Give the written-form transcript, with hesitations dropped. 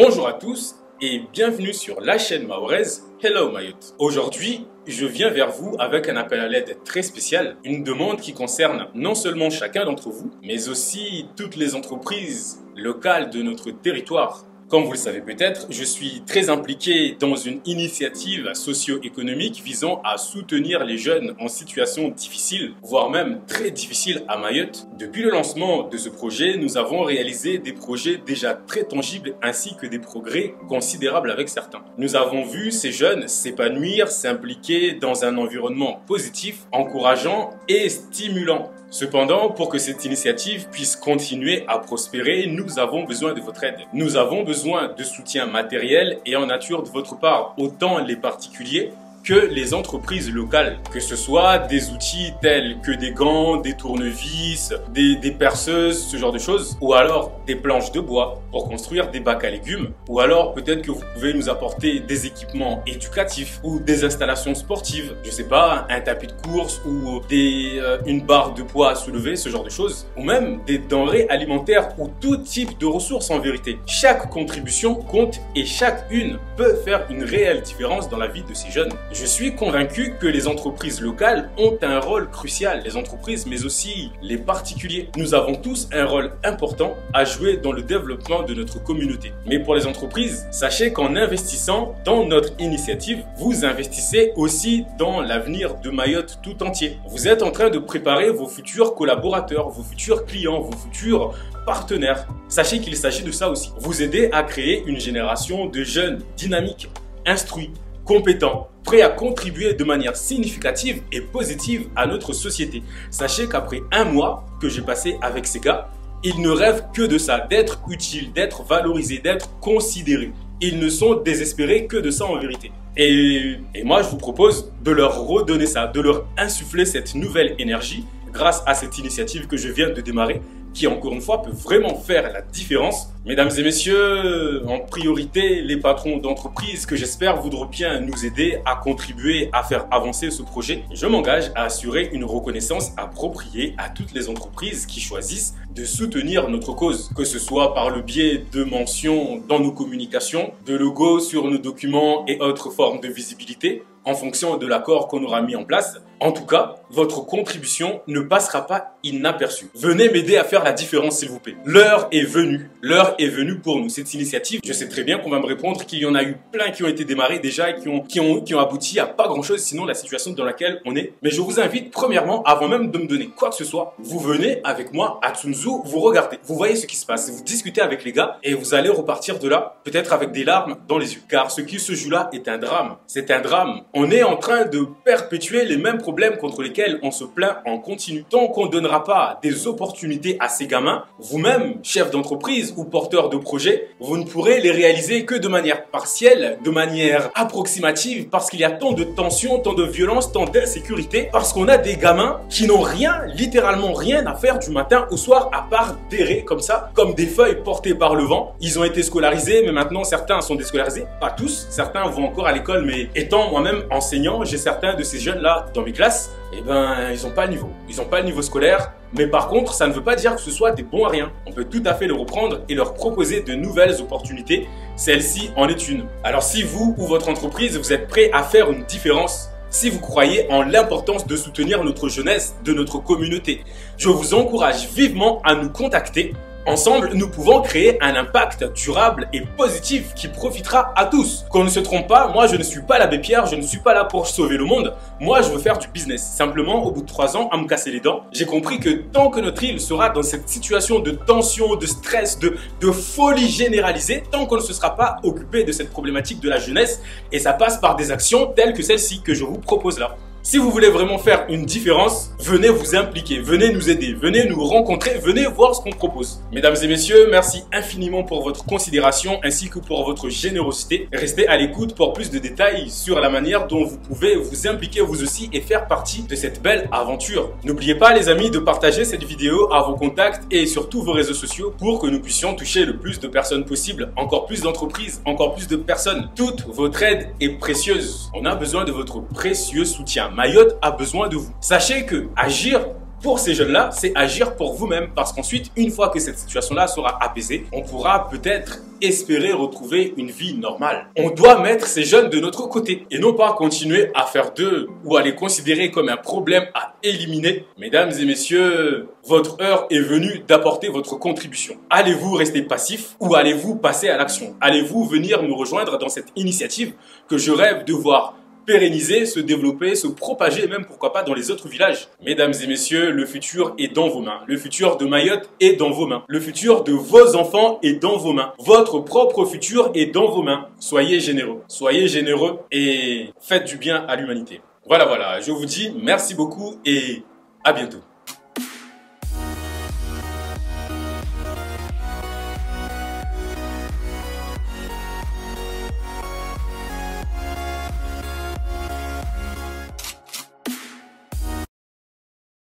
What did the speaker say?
Bonjour à tous et bienvenue sur la chaîne mahoraise Hello Mayotte. Aujourd'hui, je viens vers vous avec un appel à l'aide très spécial, une demande qui concerne non seulement chacun d'entre vous, mais aussi toutes les entreprises locales de notre territoire. Comme vous le savez peut-être, je suis très impliqué dans une initiative socio-économique visant à soutenir les jeunes en situation difficile, voire même très difficile à Mayotte. Depuis le lancement de ce projet, nous avons réalisé des projets déjà très tangibles ainsi que des progrès considérables avec certains. Nous avons vu ces jeunes s'épanouir, s'impliquer dans un environnement positif, encourageant et stimulant. Cependant, pour que cette initiative puisse continuer à prospérer, nous avons besoin de votre aide. Nous avons besoin de soutien matériel et en nature de votre part, autant les particuliers que les entreprises locales, que ce soit des outils tels que des gants, des tournevis, des perceuses, ce genre de choses, ou alors des planches de bois pour construire des bacs à légumes, ou alors peut-être que vous pouvez nous apporter des équipements éducatifs ou des installations sportives, je sais pas, un tapis de course ou une barre de poids à soulever, ce genre de choses, ou même des denrées alimentaires ou tout type de ressources en vérité. Chaque contribution compte et chacune peut faire une réelle différence dans la vie de ces jeunes. Je suis convaincu que les entreprises locales ont un rôle crucial, les entreprises mais aussi les particuliers. Nous avons tous un rôle important à jouer dans le développement de notre communauté. Mais pour les entreprises, sachez qu'en investissant dans notre initiative, vous investissez aussi dans l'avenir de Mayotte tout entier. Vous êtes en train de préparer vos futurs collaborateurs, vos futurs clients, vos futurs partenaires. Sachez qu'il s'agit de ça aussi. Vous aider à créer une génération de jeunes dynamiques, instruits, compétents, prêts à contribuer de manière significative et positive à notre société. Sachez qu'après un mois que j'ai passé avec ces gars, ils ne rêvent que de ça, d'être utiles, d'être valorisés, d'être considérés. Ils ne sont désespérés que de ça en vérité. Et moi, je vous propose de leur redonner ça, de leur insuffler cette nouvelle énergie grâce à cette initiative que je viens de démarrer, qui encore une fois peut vraiment faire la différence. Mesdames et messieurs, en priorité les patrons d'entreprise que j'espère voudront bien nous aider à contribuer à faire avancer ce projet. Je m'engage à assurer une reconnaissance appropriée à toutes les entreprises qui choisissent de soutenir notre cause, que ce soit par le biais de mentions dans nos communications, de logos sur nos documents et autres formes de visibilité, en fonction de l'accord qu'on aura mis en place. En tout cas, votre contribution ne passera pas inaperçue. Venez m'aider à faire la différence, s'il vous plaît. L'heure est venue. L'heure est venue pour nous. Cette initiative, je sais très bien qu'on va me répondre qu'il y en a eu plein qui ont été démarrés déjà et qui ont abouti à pas grand-chose, sinon la situation dans laquelle on est. Mais je vous invite, premièrement, avant même de me donner quoi que ce soit, vous venez avec moi à Tsunzu, vous regardez, vous voyez ce qui se passe, vous discutez avec les gars et vous allez repartir de là, peut-être avec des larmes dans les yeux. Car ce qui se joue là est un drame. C'est un drame. On est en train de perpétuer les mêmes problèmes contre lesquels on se plaint en continu. Tant qu'on ne donnera pas des opportunités à ces gamins, vous-même, chef d'entreprise ou porteur de projet, vous ne pourrez les réaliser que de manière partielle, de manière approximative, parce qu'il y a tant de tensions, tant de violence, tant d'insécurité, parce qu'on a des gamins qui n'ont rien, littéralement rien à faire du matin au soir, à part d'errer comme ça, comme des feuilles portées par le vent. Ils ont été scolarisés, mais maintenant certains sont déscolarisés. Pas tous, certains vont encore à l'école, mais étant moi-même enseignant, j'ai certains de ces jeunes-là dans mes classes, eh ben, ils n'ont pas le niveau. Ils n'ont pas le niveau scolaire. Mais par contre, ça ne veut pas dire que ce soit des bons à rien. On peut tout à fait le reprendre et leur proposer de nouvelles opportunités. Celle-ci en est une. Alors si vous ou votre entreprise, vous êtes prêt à faire une différence, si vous croyez en l'importance de soutenir notre jeunesse, de notre communauté, je vous encourage vivement à nous contacter. Ensemble, nous pouvons créer un impact durable et positif qui profitera à tous. Qu'on ne se trompe pas, moi je ne suis pas l'abbé Pierre, je ne suis pas là pour sauver le monde. Moi je veux faire du business. Simplement, au bout de 3 ans, à me casser les dents, j'ai compris que tant que notre île sera dans cette situation de tension, de stress, de folie généralisée, tant qu'on ne se sera pas occupé de cette problématique de la jeunesse, et ça passe par des actions telles que celle-ci que je vous propose là. Si vous voulez vraiment faire une différence, venez vous impliquer, venez nous aider, venez nous rencontrer, venez voir ce qu'on propose. Mesdames et messieurs, merci infiniment pour votre considération ainsi que pour votre générosité. Restez à l'écoute pour plus de détails sur la manière dont vous pouvez vous impliquer vous aussi et faire partie de cette belle aventure. N'oubliez pas les amis de partager cette vidéo à vos contacts et sur tous vos réseaux sociaux pour que nous puissions toucher le plus de personnes possible, encore plus d'entreprises, encore plus de personnes. Toute votre aide est précieuse. On a besoin de votre précieux soutien. Mayotte a besoin de vous. Sachez que agir pour ces jeunes-là, c'est agir pour vous-même. Parce qu'ensuite, une fois que cette situation-là sera apaisée, on pourra peut-être espérer retrouver une vie normale. On doit mettre ces jeunes de notre côté et non pas continuer à faire d'eux ou à les considérer comme un problème à éliminer. Mesdames et messieurs, votre heure est venue d'apporter votre contribution. Allez-vous rester passif ou allez-vous passer à l'action? Allez-vous venir me rejoindre dans cette initiative que je rêve de voir pérenniser, se développer, se propager et même pourquoi pas dans les autres villages? Mesdames et messieurs, le futur est dans vos mains. Le futur de Mayotte est dans vos mains. Le futur de vos enfants est dans vos mains. Votre propre futur est dans vos mains. Soyez généreux et faites du bien à l'humanité. Voilà, je vous dis merci beaucoup et à bientôt.